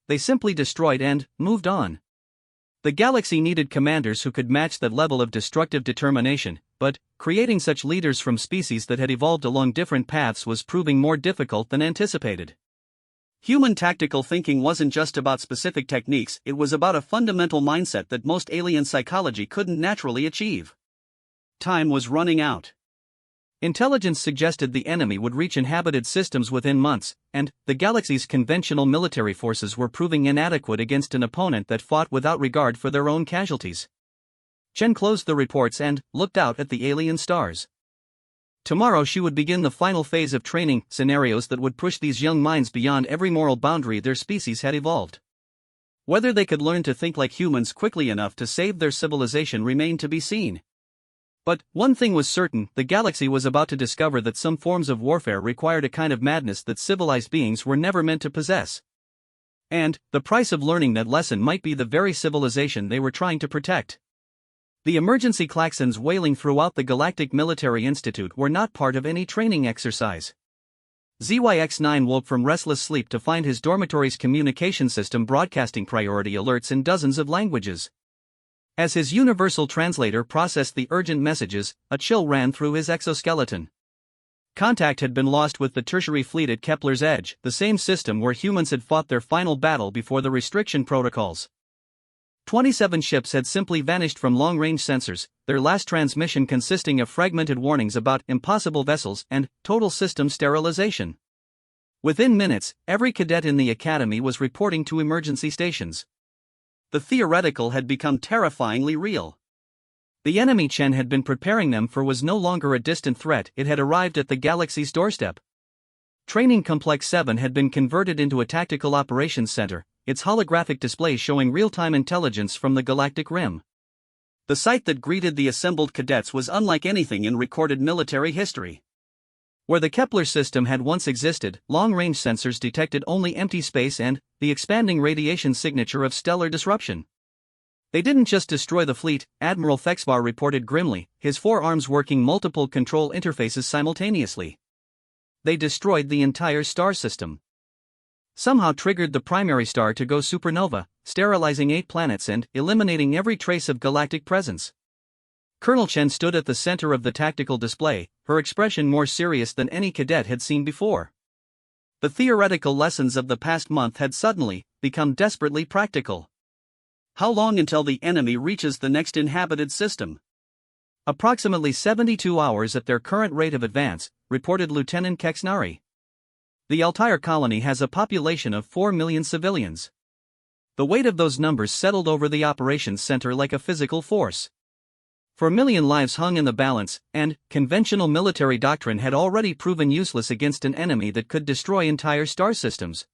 They simply destroyed and moved on. The galaxy needed commanders who could match that level of destructive determination, but creating such leaders from species that had evolved along different paths was proving more difficult than anticipated. Human tactical thinking wasn't just about specific techniques, it was about a fundamental mindset that most alien psychology couldn't naturally achieve. Time was running out. Intelligence suggested the enemy would reach inhabited systems within months, and the galaxy's conventional military forces were proving inadequate against an opponent that fought without regard for their own casualties. Chen closed the reports and looked out at the alien stars. Tomorrow she would begin the final phase of training, scenarios that would push these young minds beyond every moral boundary their species had evolved. Whether they could learn to think like humans quickly enough to save their civilization remained to be seen. But one thing was certain, the galaxy was about to discover that some forms of warfare required a kind of madness that civilized beings were never meant to possess. And the price of learning that lesson might be the very civilization they were trying to protect. The emergency klaxons wailing throughout the Galactic Military Institute were not part of any training exercise. ZYX-9 woke from restless sleep to find his dormitory's communication system broadcasting priority alerts in dozens of languages. As his universal translator processed the urgent messages, a chill ran through his exoskeleton. Contact had been lost with the tertiary fleet at Kepler's Edge, the same system where humans had fought their final battle before the restriction protocols. 27 ships had simply vanished from long-range sensors, their last transmission consisting of fragmented warnings about impossible vessels and total system sterilization. Within minutes, every cadet in the academy was reporting to emergency stations. The theoretical had become terrifyingly real. The enemy Chen had been preparing them for was no longer a distant threat, it had arrived at the galaxy's doorstep. Training Complex 7 had been converted into a tactical operations center, its holographic display showing real-time intelligence from the galactic rim. The sight that greeted the assembled cadets was unlike anything in recorded military history. Where the Kepler system had once existed, long-range sensors detected only empty space and the expanding radiation signature of stellar disruption. They didn't just destroy the fleet, Admiral Fexvar reported grimly, his forearms working multiple control interfaces simultaneously. They destroyed the entire star system. Somehow triggered the primary star to go supernova, sterilizing 8 planets and eliminating every trace of galactic presence. Colonel Chen stood at the center of the tactical display, her expression more serious than any cadet had seen before. The theoretical lessons of the past month had suddenly become desperately practical. How long until the enemy reaches the next inhabited system? Approximately 72 hours at their current rate of advance, reported Lieutenant Kexnari. The Altair colony has a population of 4 million civilians. The weight of those numbers settled over the operations center like a physical force. 4 million lives hung in the balance, and conventional military doctrine had already proven useless against an enemy that could destroy entire star systems.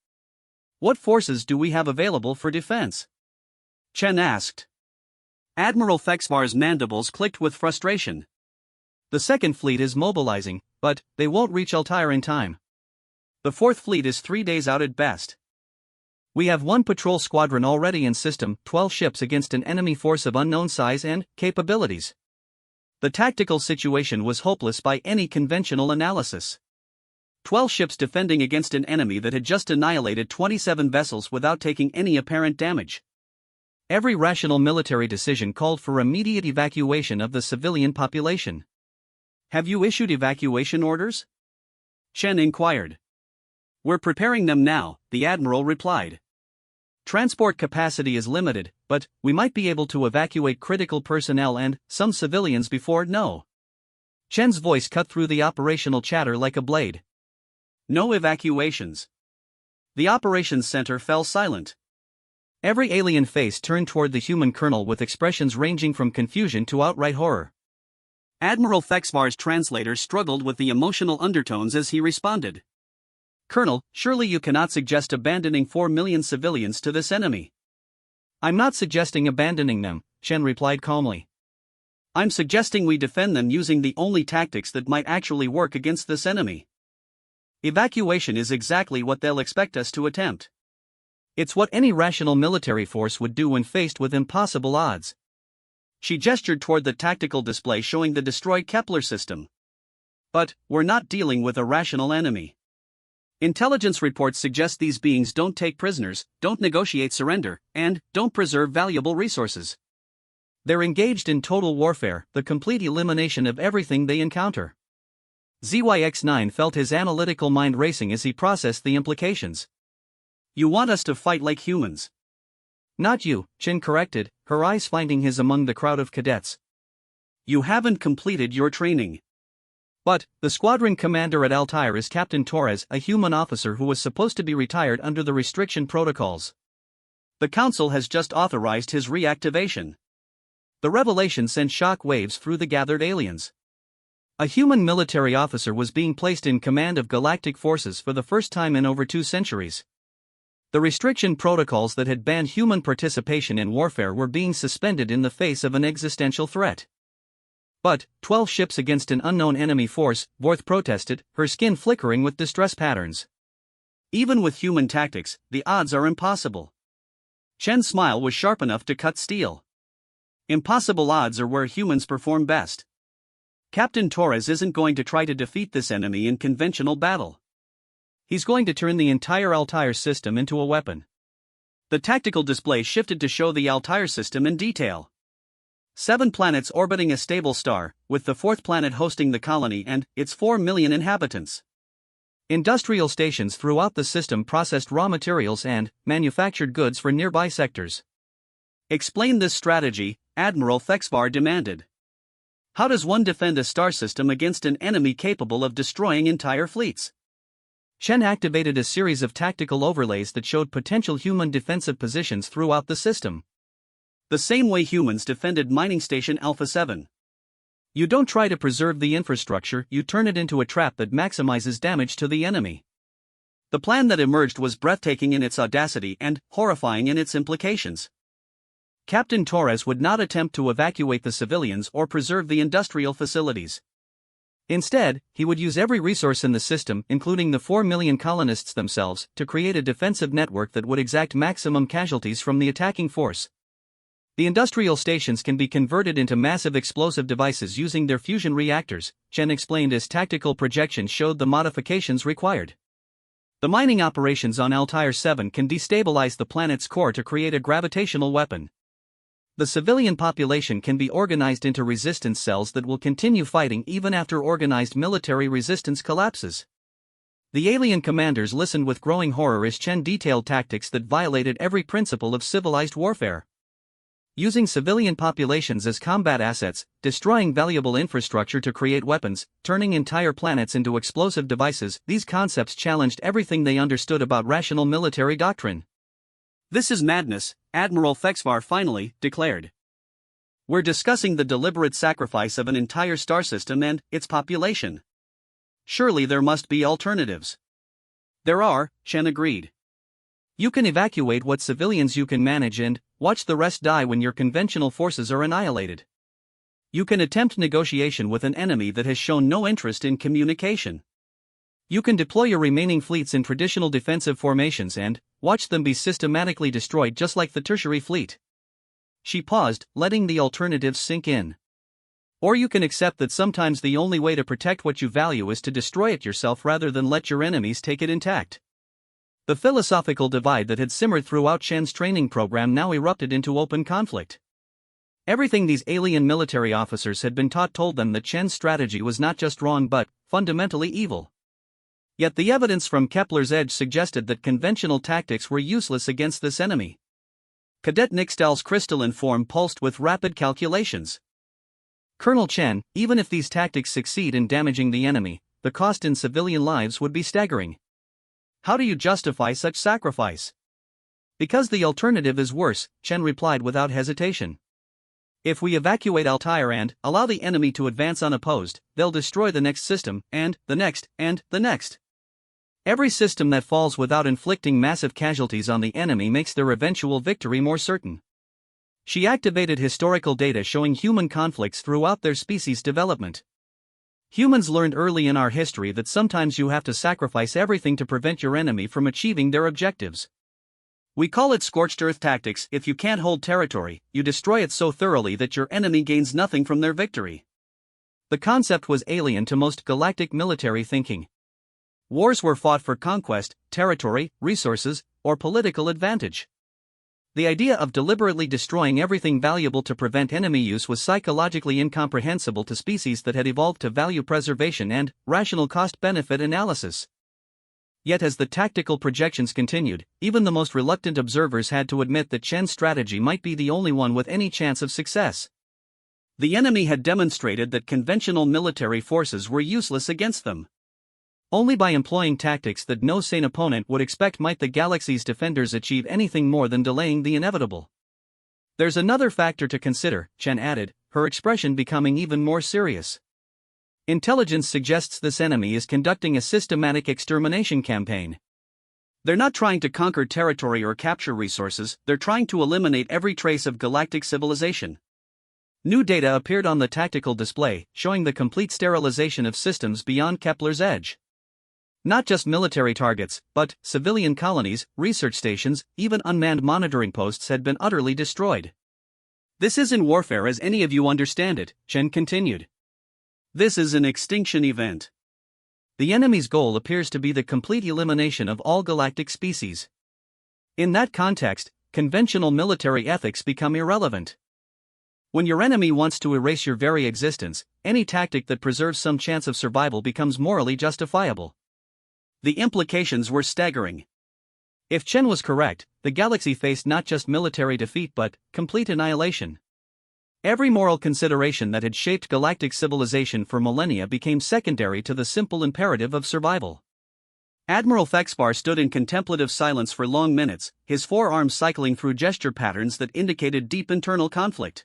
What forces do we have available for defense? Chen asked. Admiral Fexvar's mandibles clicked with frustration. The Second Fleet is mobilizing, but they won't reach Altair in time. The Fourth Fleet is 3 days out at best. We have 1 patrol squadron already in system, 12 ships against an enemy force of unknown size and capabilities. The tactical situation was hopeless by any conventional analysis. 12 ships defending against an enemy that had just annihilated 27 vessels without taking any apparent damage. Every rational military decision called for immediate evacuation of the civilian population. Have you issued evacuation orders? Chen inquired. We're preparing them now, the Admiral replied. Transport capacity is limited, but we might be able to evacuate critical personnel and some civilians before no. Chen's voice cut through the operational chatter like a blade. No evacuations. The operations center fell silent. Every alien face turned toward the human colonel with expressions ranging from confusion to outright horror. Admiral Fexvar's translator struggled with the emotional undertones as he responded. Colonel, surely you cannot suggest abandoning 4 million civilians to this enemy. I'm not suggesting abandoning them, Chen replied calmly. I'm suggesting we defend them using the only tactics that might actually work against this enemy. Evacuation is exactly what they'll expect us to attempt. It's what any rational military force would do when faced with impossible odds. She gestured toward the tactical display showing the destroyed Kepler system. But we're not dealing with a rational enemy. Intelligence reports suggest these beings don't take prisoners, don't negotiate surrender, and don't preserve valuable resources. They're engaged in total warfare, the complete elimination of everything they encounter. ZYX9 felt his analytical mind racing as he processed the implications. You want us to fight like humans? Not you, Chen corrected, her eyes finding his among the crowd of cadets. You haven't completed your training. But, the squadron commander at Altair is Captain Torres, a human officer who was supposed to be retired under the restriction protocols. The council has just authorized his reactivation. The revelation sent shock waves through the gathered aliens. A human military officer was being placed in command of galactic forces for the first time in over 2 centuries. The restriction protocols that had banned human participation in warfare were being suspended in the face of an existential threat. But, 12 ships against an unknown enemy force, Vorth protested, her skin flickering with distress patterns. Even with human tactics, the odds are impossible. Chen's smile was sharp enough to cut steel. Impossible odds are where humans perform best. Captain Torres isn't going to try to defeat this enemy in conventional battle. He's going to turn the entire Altair system into a weapon. The tactical display shifted to show the Altair system in detail. 7 planets orbiting a stable star, with the 4th planet hosting the colony and its 4 million inhabitants. Industrial stations throughout the system processed raw materials and manufactured goods for nearby sectors. Explain this strategy, Admiral Thexvar demanded. How does one defend a star system against an enemy capable of destroying entire fleets? Chen activated a series of tactical overlays that showed potential human defensive positions throughout the system. The same way humans defended Mining Station Alpha 7. You don't try to preserve the infrastructure, you turn it into a trap that maximizes damage to the enemy. The plan that emerged was breathtaking in its audacity and horrifying in its implications. Captain Torres would not attempt to evacuate the civilians or preserve the industrial facilities. Instead, he would use every resource in the system, including the 4 million colonists themselves, to create a defensive network that would exact maximum casualties from the attacking force. The industrial stations can be converted into massive explosive devices using their fusion reactors, Chen explained as tactical projections showed the modifications required. The mining operations on Altair 7 can destabilize the planet's core to create a gravitational weapon. The civilian population can be organized into resistance cells that will continue fighting even after organized military resistance collapses. The alien commanders listened with growing horror as Chen detailed tactics that violated every principle of civilized warfare. Using civilian populations as combat assets, destroying valuable infrastructure to create weapons, turning entire planets into explosive devices, these concepts challenged everything they understood about rational military doctrine. This is madness, Admiral Thexvar finally declared. We're discussing the deliberate sacrifice of an entire star system and its population. Surely there must be alternatives. There are, Chen agreed. You can evacuate what civilians you can manage and watch the rest die when your conventional forces are annihilated. You can attempt negotiation with an enemy that has shown no interest in communication. You can deploy your remaining fleets in traditional defensive formations and watch them be systematically destroyed just like the tertiary fleet. She paused, letting the alternatives sink in. Or you can accept that sometimes the only way to protect what you value is to destroy it yourself rather than let your enemies take it intact. The philosophical divide that had simmered throughout Chen's training program now erupted into open conflict. Everything these alien military officers had been taught told them that Chen's strategy was not just wrong but fundamentally evil. Yet the evidence from Kepler's Edge suggested that conventional tactics were useless against this enemy. Cadet Nixtal's crystalline form pulsed with rapid calculations. Colonel Chen, even if these tactics succeed in damaging the enemy, the cost in civilian lives would be staggering. How do you justify such sacrifice? Because the alternative is worse, Chen replied without hesitation. If we evacuate Altair and allow the enemy to advance unopposed, they'll destroy the next system, and the next, and the next. Every system that falls without inflicting massive casualties on the enemy makes their eventual victory more certain. She activated historical data showing human conflicts throughout their species' development. Humans learned early in our history that sometimes you have to sacrifice everything to prevent your enemy from achieving their objectives. We call it scorched earth tactics. If you can't hold territory, you destroy it so thoroughly that your enemy gains nothing from their victory. The concept was alien to most galactic military thinking. Wars were fought for conquest, territory, resources, or political advantage. The idea of deliberately destroying everything valuable to prevent enemy use was psychologically incomprehensible to species that had evolved to value preservation and rational cost-benefit analysis. Yet as the tactical projections continued, even the most reluctant observers had to admit that Chen's strategy might be the only one with any chance of success. The enemy had demonstrated that conventional military forces were useless against them. Only by employing tactics that no sane opponent would expect might the galaxy's defenders achieve anything more than delaying the inevitable. There's another factor to consider, Chen added, her expression becoming even more serious. Intelligence suggests this enemy is conducting a systematic extermination campaign. They're not trying to conquer territory or capture resources, they're trying to eliminate every trace of galactic civilization. New data appeared on the tactical display, showing the complete sterilization of systems beyond Kepler's edge. Not just military targets, but civilian colonies, research stations, even unmanned monitoring posts had been utterly destroyed. This isn't warfare as any of you understand it, Chen continued. This is an extinction event. The enemy's goal appears to be the complete elimination of all galactic species. In that context, conventional military ethics become irrelevant. When your enemy wants to erase your very existence, any tactic that preserves some chance of survival becomes morally justifiable. The implications were staggering. If Chen was correct, the galaxy faced not just military defeat but complete annihilation. Every moral consideration that had shaped galactic civilization for millennia became secondary to the simple imperative of survival. Admiral Fexbar stood in contemplative silence for long minutes, his forearms cycling through gesture patterns that indicated deep internal conflict.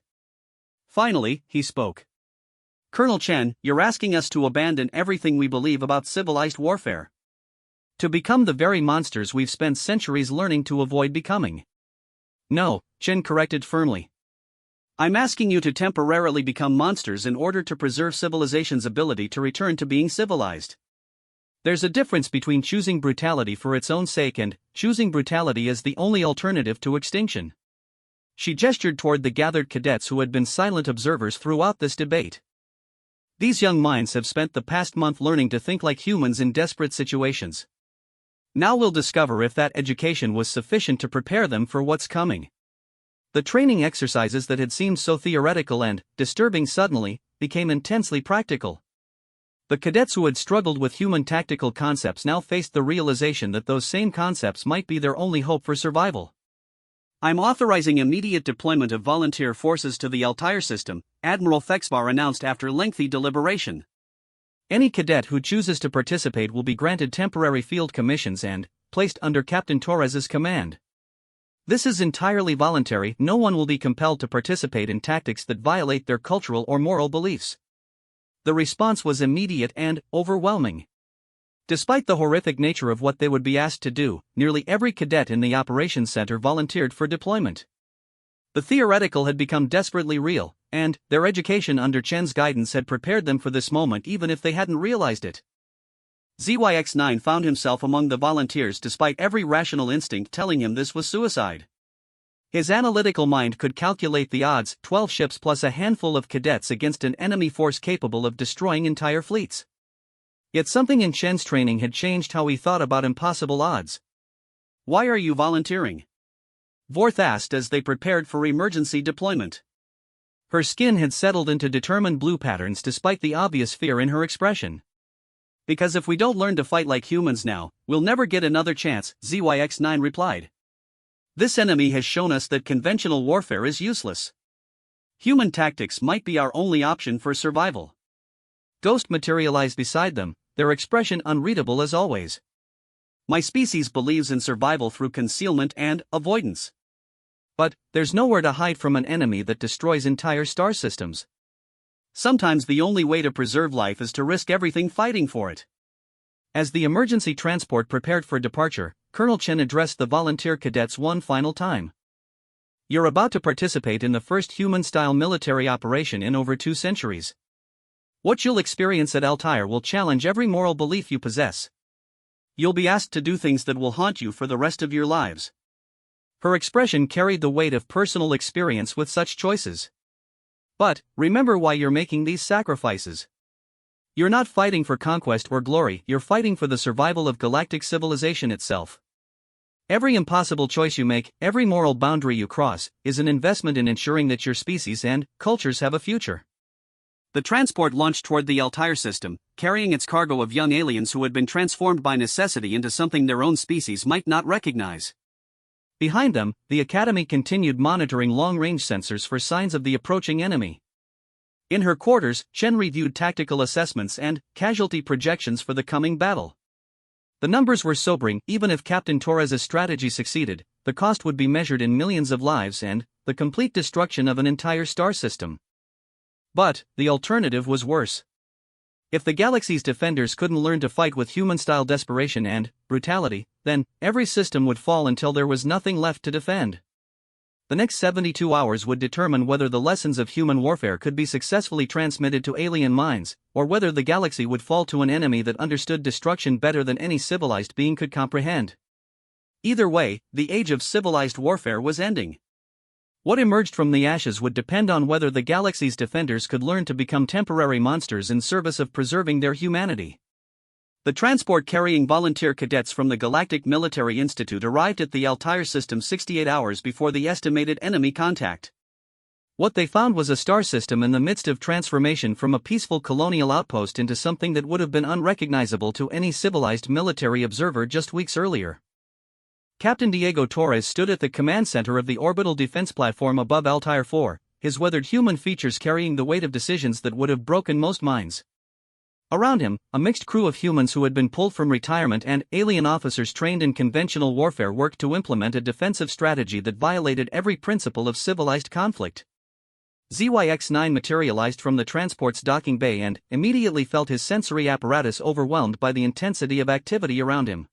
Finally, he spoke. Colonel Chen, you're asking us to abandon everything we believe about civilized warfare. To become the very monsters we've spent centuries learning to avoid becoming. No, Chen corrected firmly. I'm asking you to temporarily become monsters in order to preserve civilization's ability to return to being civilized. There's a difference between choosing brutality for its own sake and choosing brutality as the only alternative to extinction. She gestured toward the gathered cadets who had been silent observers throughout this debate. These young minds have spent the past month learning to think like humans in desperate situations. Now we'll discover if that education was sufficient to prepare them for what's coming. The training exercises that had seemed so theoretical and disturbing suddenly became intensely practical. The cadets who had struggled with human tactical concepts now faced the realization that those same concepts might be their only hope for survival. I'm authorizing immediate deployment of volunteer forces to the Altair system, Admiral Fexbar announced after lengthy deliberation. Any cadet who chooses to participate will be granted temporary field commissions and placed under Captain Torres's command. This is entirely voluntary, no one will be compelled to participate in tactics that violate their cultural or moral beliefs. The response was immediate and overwhelming. Despite the horrific nature of what they would be asked to do, nearly every cadet in the operations center volunteered for deployment. The theoretical had become desperately real, and their education under Chen's guidance had prepared them for this moment even if they hadn't realized it. ZYX9 found himself among the volunteers despite every rational instinct telling him this was suicide. His analytical mind could calculate the odds, 12 ships plus a handful of cadets against an enemy force capable of destroying entire fleets. Yet something in Chen's training had changed how he thought about impossible odds. Why are you volunteering? Vorth asked as they prepared for emergency deployment. Her skin had settled into determined blue patterns despite the obvious fear in her expression. Because if we don't learn to fight like humans now, we'll never get another chance, ZYX9 replied. This enemy has shown us that conventional warfare is useless. Human tactics might be our only option for survival. Ghost materialized beside them, their expression unreadable as always. My species believes in survival through concealment and avoidance. But there's nowhere to hide from an enemy that destroys entire star systems. Sometimes the only way to preserve life is to risk everything fighting for it. As the emergency transport prepared for departure, Colonel Chen addressed the volunteer cadets one final time. You're about to participate in the first human-style military operation in over 2 centuries. What you'll experience at Altair will challenge every moral belief you possess. You'll be asked to do things that will haunt you for the rest of your lives. Her expression carried the weight of personal experience with such choices. But remember why you're making these sacrifices. You're not fighting for conquest or glory, you're fighting for the survival of galactic civilization itself. Every impossible choice you make, every moral boundary you cross, is an investment in ensuring that your species and cultures have a future. The transport launched toward the Altair system, carrying its cargo of young aliens who had been transformed by necessity into something their own species might not recognize. Behind them, the Academy continued monitoring long-range sensors for signs of the approaching enemy. In her quarters, Chen reviewed tactical assessments and casualty projections for the coming battle. The numbers were sobering. Even if Captain Torres's strategy succeeded, the cost would be measured in millions of lives and the complete destruction of an entire star system. But the alternative was worse. If the galaxy's defenders couldn't learn to fight with human-style desperation and brutality, then every system would fall until there was nothing left to defend. The next 72 hours would determine whether the lessons of human warfare could be successfully transmitted to alien minds, or whether the galaxy would fall to an enemy that understood destruction better than any civilized being could comprehend. Either way, the age of civilized warfare was ending. What emerged from the ashes would depend on whether the galaxy's defenders could learn to become temporary monsters in service of preserving their humanity. The transport carrying volunteer cadets from the Galactic Military Institute arrived at the Altair system 68 hours before the estimated enemy contact. What they found was a star system in the midst of transformation from a peaceful colonial outpost into something that would have been unrecognizable to any civilized military observer just weeks earlier. Captain Diego Torres stood at the command center of the orbital defense platform above Altair 4, his weathered human features carrying the weight of decisions that would have broken most minds. Around him, a mixed crew of humans who had been pulled from retirement and alien officers trained in conventional warfare worked to implement a defensive strategy that violated every principle of civilized conflict. ZYX-9 materialized from the transport's docking bay and immediately felt his sensory apparatus overwhelmed by the intensity of activity around him.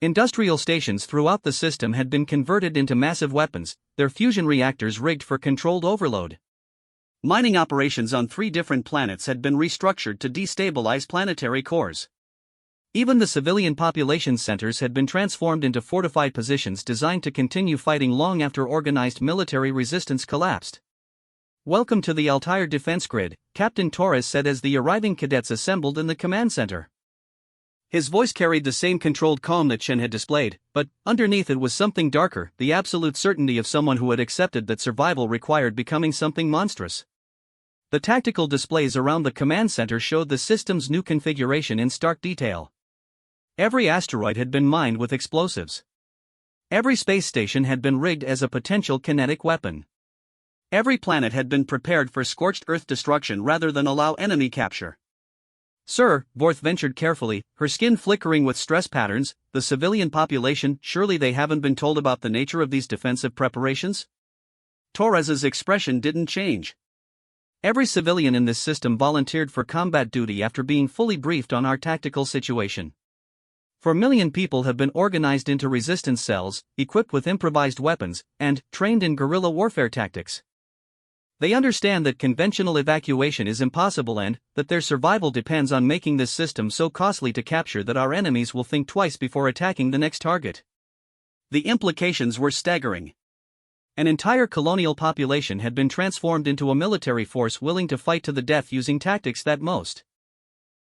Industrial stations throughout the system had been converted into massive weapons, their fusion reactors rigged for controlled overload. Mining operations on 3 different planets had been restructured to destabilize planetary cores. Even the civilian population centers had been transformed into fortified positions designed to continue fighting long after organized military resistance collapsed. "Welcome to the Altair defense grid," Captain Torres said as the arriving cadets assembled in the command center. His voice carried the same controlled calm that Chen had displayed, but underneath it was something darker, the absolute certainty of someone who had accepted that survival required becoming something monstrous. The tactical displays around the command center showed the system's new configuration in stark detail. Every asteroid had been mined with explosives. Every space station had been rigged as a potential kinetic weapon. Every planet had been prepared for scorched Earth destruction rather than allow enemy capture. "Sir," Vorth ventured carefully, her skin flickering with stress patterns, "the civilian population, surely they haven't been told about the nature of these defensive preparations?" Torres's expression didn't change. "Every civilian in this system volunteered for combat duty after being fully briefed on our tactical situation. 4 million people have been organized into resistance cells, equipped with improvised weapons, and trained in guerrilla warfare tactics. They understand that conventional evacuation is impossible and that their survival depends on making this system so costly to capture that our enemies will think twice before attacking the next target." The implications were staggering. An entire colonial population had been transformed into a military force willing to fight to the death using tactics that most